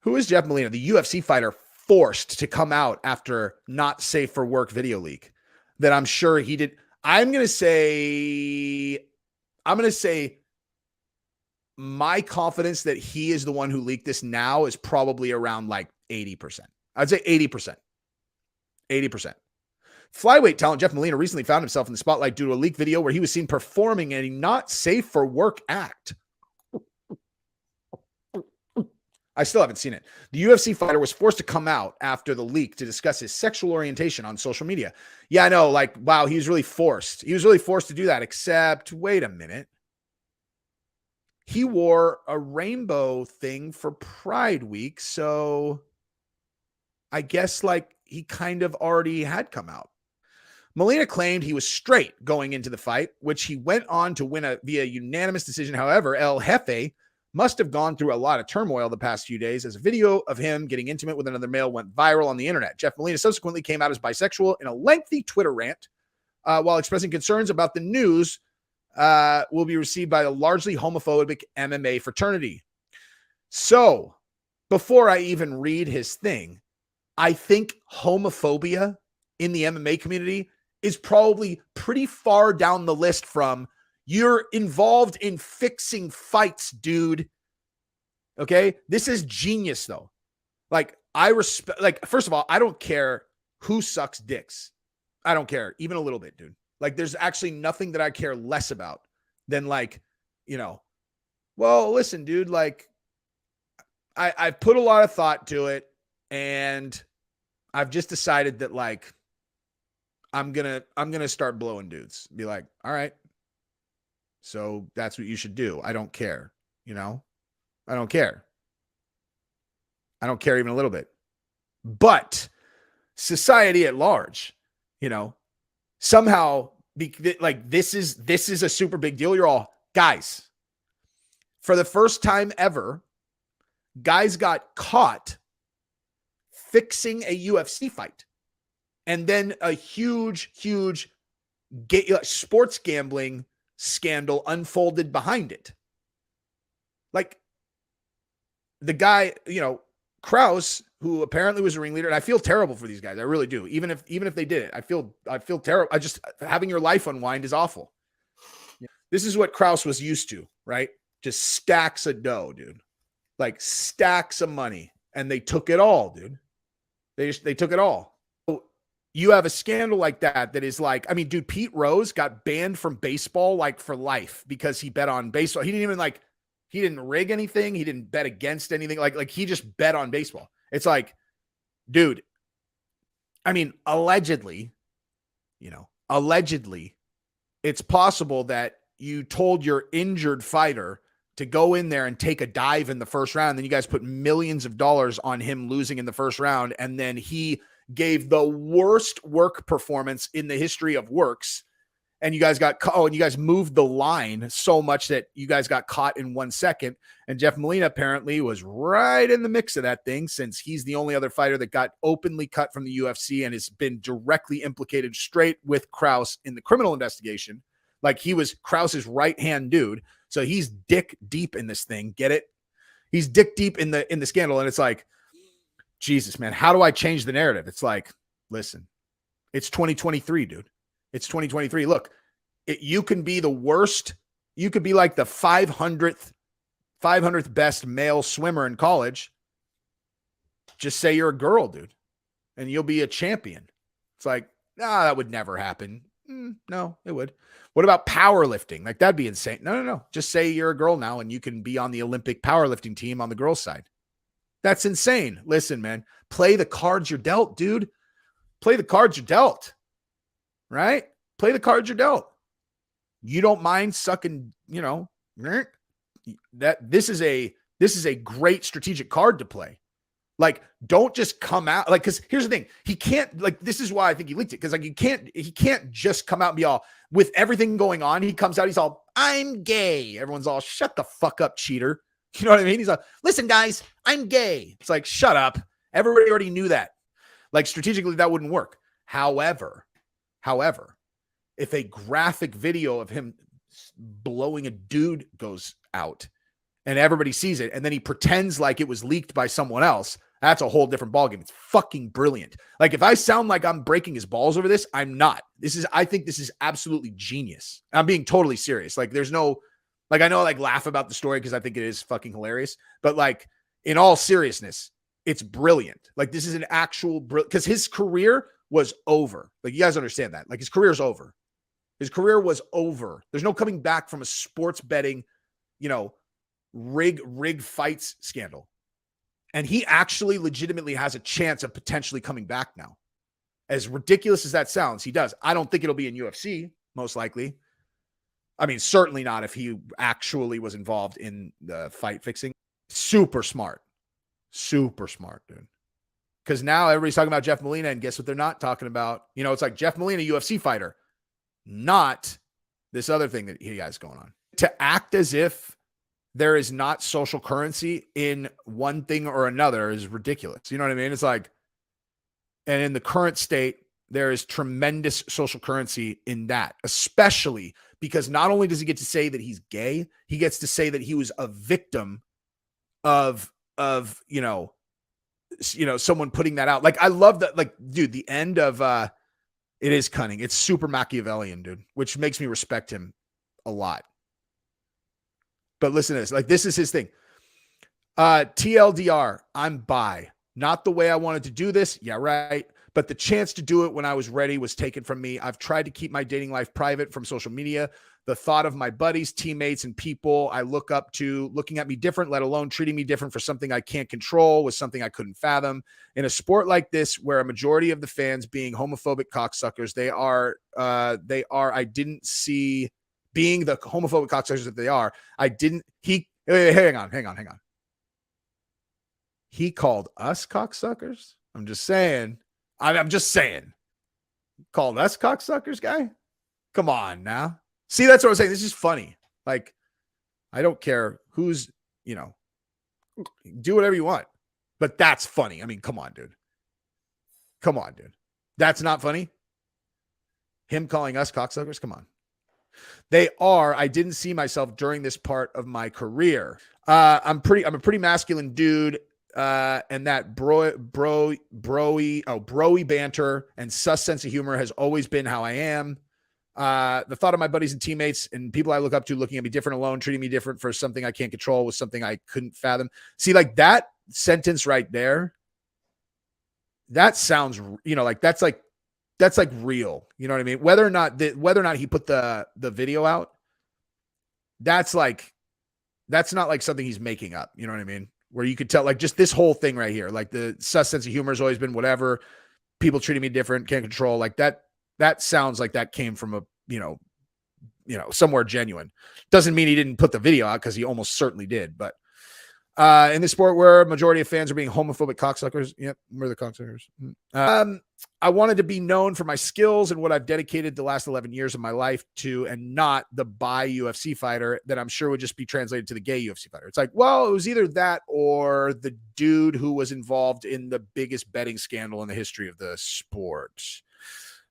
Who is Jeff Molina, the UFC fighter forced to come out after not safe for work video leak that I'm sure he did? I'm going to say my confidence that he is the one who leaked this now is probably around like 80%. I'd say 80%. 80%. Flyweight talent Jeff Molina recently found himself in the spotlight due to a leaked video where he was seen performing a not safe for work act. I still haven't seen it. The UFC fighter was forced to come out after the leak to discuss his sexual orientation on social media. Yeah, I know. Like, wow, he was really forced. He was really forced to do that, except, wait a minute. He wore a rainbow thing for Pride Week, so I guess, like, he kind of already had come out. Molina claimed he was straight going into the fight, which he went on to win via unanimous decision. However, El Jefe must have gone through a lot of turmoil the past few days as a video of him getting intimate with another male went viral on the internet. Jeff Molina subsequently came out as bisexual in a lengthy Twitter rant while expressing concerns about the news will be received by the largely homophobic MMA fraternity. So before I even read his thing, I think homophobia in the MMA community is probably pretty far down the list from you're involved in fixing fights, dude. Okay. This is genius though. Like I respect, like, first of all, I don't care who sucks dicks. I don't care even a little bit, dude. Like there's actually nothing that I care less about than like, you know, well, listen, dude, like I've put a lot of thought to it and I've just decided that like, I'm going to start blowing dudes. Be like, all right. So that's what you should do. I don't care. You know, I don't care. I don't care even a little bit. But society at large, you know, somehow like this is a super big deal. You're all guys. For the first time ever, guys got caught fixing a UFC fight. And then a huge sports gambling scandal unfolded behind it. Like the guy, you know, Krause, who apparently was a ringleader, and I feel terrible for these guys. I really do. Even if they did it, I feel terrible. I just having your life unwind is awful. This is what Krause was used to, right? Just stacks of dough, dude. Like stacks of money, and they took it all, dude. They took it all. You have a scandal like that is like, I mean, dude, Pete Rose got banned from baseball like for life because he bet on baseball. He didn't rig anything. He didn't bet against anything. Like he just bet on baseball. It's like, dude, I mean, allegedly, it's possible that you told your injured fighter to go in there and take a dive in the first round. Then you guys put millions of dollars on him losing in the first round. And then he gave the worst work performance in the history of works. And you guys and you guys moved the line so much that you guys got caught in 1 second. And Jeff Molina apparently was right in the mix of that thing, since he's the only other fighter that got openly cut from the UFC and has been directly implicated straight with Krause in the criminal investigation. Like he was Krause's right-hand dude. So he's dick deep in this thing. Get it? He's dick deep in the scandal. And it's like, Jesus, man, how do I change the narrative? It's like, listen, it's 2023, dude. It's 2023. Look, you can be the worst. You could be like the 500th best male swimmer in college. Just say you're a girl, dude, and you'll be a champion. It's like, that would never happen. No, it would. What about powerlifting? Like that'd be insane. No. Just say you're a girl now and you can be on the Olympic powerlifting team on the girls' side. That's insane. Listen, man, play the cards you're dealt, dude. Play the cards you're dealt, right? Play the cards you're dealt. You don't mind sucking, that this is a great strategic card to play. Like, don't just come out like, cause here's the thing. He can't like, this is why I think he leaked it. Cause like, he can't just come out and be all with everything going on. He comes out, he's all, I'm gay. Everyone's all, shut the fuck up, cheater. You know what I mean? He's like, listen, guys, I'm gay. It's like, shut up. Everybody already knew that. Like strategically, that wouldn't work. However, if a graphic video of him blowing a dude goes out and everybody sees it, and then he pretends like it was leaked by someone else, that's a whole different ballgame. It's fucking brilliant. Like, if I sound like I'm breaking his balls over this, I'm not. I think this is absolutely genius. I'm being totally serious. Like, there's no, like, I know I like laugh about the story because I think it is fucking hilarious, but like, in all seriousness, it's brilliant. Like, this is an actual because his career was over. Like, you guys understand that. Like, his career's over. His career was over. There's no coming back from a sports betting, rig fights scandal. And he actually legitimately has a chance of potentially coming back now. As ridiculous as that sounds, he does. I don't think it'll be in UFC, most likely. I mean, certainly not if he actually was involved in the fight fixing. Super smart. Super smart, dude. Because now everybody's talking about Jeff Molina, and guess what they're not talking about? It's like Jeff Molina, UFC fighter, not this other thing that he has going on. To act as if there is not social currency in one thing or another is ridiculous. You know what I mean? It's like, and in the current state, there is tremendous social currency in that, especially because not only does he get to say that he's gay, he gets to say that he was a victim of someone putting that out. Like, I love that. Like, dude, the end of, it is cunning. It's super Machiavellian, dude, which makes me respect him a lot. But listen to this. Like, this is his thing. TLDR, I'm bi. Not the way I wanted to do this. Yeah, right. But the chance to do it when I was ready was taken from me. I've tried to keep my dating life private from social media. The thought of my buddies, teammates, and people I look up to looking at me different, let alone treating me different for something I can't control, was something I couldn't fathom. In a sport like this, where a majority of the fans being homophobic cocksuckers, I didn't see being the homophobic cocksuckers that they are. Hang on. He called us cocksuckers. I'm just saying. Called us cocksuckers, guy? Come on now. See, that's what I'm saying. This is funny. Like, I don't care who's, do whatever you want. But that's funny. I mean, come on, dude. That's not funny? Him calling us cocksuckers? Come on. I didn't see myself during this part of my career. I'm a pretty masculine dude. And that broy banter and sus sense of humor has always been how I am. The thought of my buddies and teammates and people I look up to looking at me different alone, treating me different for something I can't control was something I couldn't fathom. See, like, that sentence right there, that sounds, that's like real. You know what I mean? Whether or not he put the video out, that's not like something he's making up. You know what I mean? Where you could tell, like, just this whole thing right here, like the sus sense of humor has always been whatever, people treating me different, can't control, like that sounds like that came from a, somewhere genuine. Doesn't mean he didn't put the video out, because he almost certainly did. But in the sport where a majority of fans are being homophobic cocksuckers, yep, we're the cocksuckers. I wanted to be known for my skills and what I've dedicated the last 11 years of my life to, and not the bi UFC fighter that I'm sure would just be translated to the gay UFC fighter. It's like, well, it was either that or the dude who was involved in the biggest betting scandal in the history of the sport.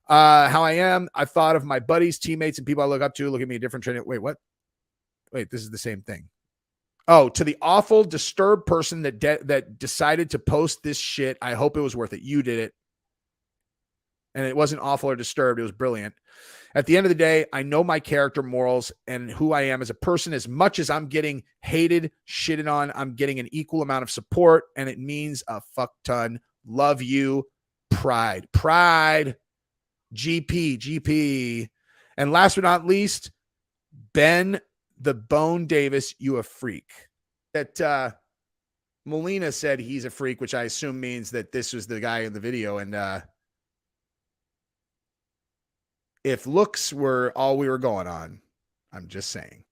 How I am, I thought of my buddies, teammates, and people I look up to, look at me a different training. Wait, what? Wait, this is the same thing. Oh, to the awful, disturbed person that decided to post this shit, I hope it was worth it. You did it. And it wasn't awful or disturbed. It was brilliant. At the end of the day, I know my character, morals, and who I am as a person. As much as I'm getting hated, shitted on, I'm getting an equal amount of support, and it means a fuck ton. Love you. Pride. GP. And last but not least, Ben the Bone Davis, you a freak. That Molina said he's a freak, which I assume means that this was the guy in the video. And if looks were all we were going on, I'm just saying.